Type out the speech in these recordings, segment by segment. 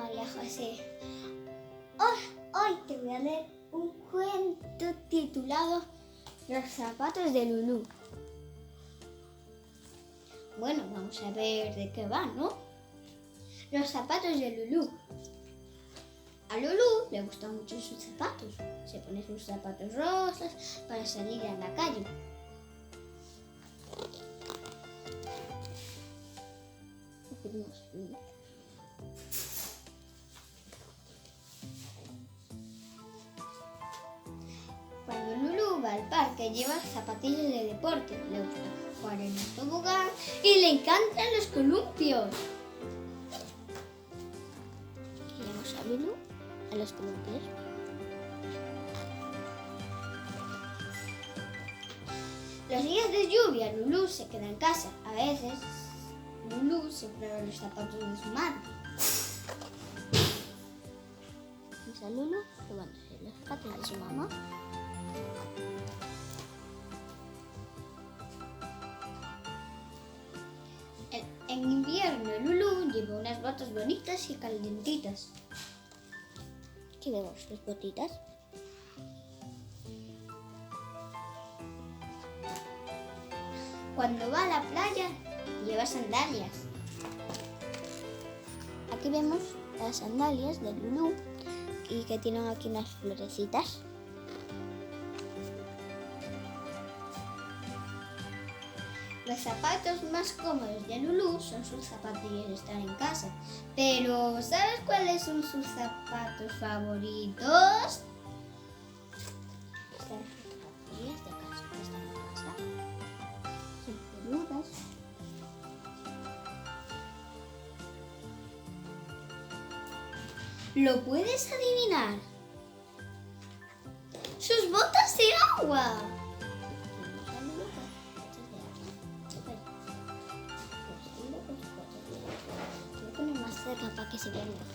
María José. Hoy te voy a leer un cuento titulado Los zapatos de Lulú. Bueno, vamos a ver de qué va, ¿no? Los zapatos de Lulú. A Lulú le gustan mucho sus zapatos. Se pone sus zapatos rosas para salir a la calle. Cuando Lulú va al parque lleva zapatillas de deporte, le gusta jugar en el tobogán y le encantan los columpios. Llevamos a Lulú a los columpios. Los días de lluvia Lulú se queda en casa. A veces Lulú se prueba los zapatos de su madre. Vamos a Lulú probándose los zapatos de su mamá. En invierno Lulú lleva unas botas bonitas y calientitas. Aquí vemos sus botitas. Cuando va a la playa lleva sandalias. Aquí vemos las sandalias de Lulú y que tienen aquí unas florecitas. Los zapatos más cómodos de Lulú son sus zapatillas de estar en casa. Pero ¿sabes cuáles son sus zapatos favoritos? Estas zapatillas de casa, que están en casa. Son peludas. ¿Lo puedes adivinar? ¡Sus botas de agua! Voy a poner más cerca para que se vea mejor.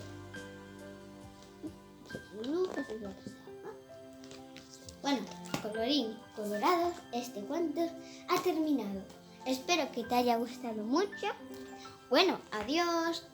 Bueno, colorín colorado, este cuento ha terminado. Espero que te haya gustado mucho. Bueno, adiós.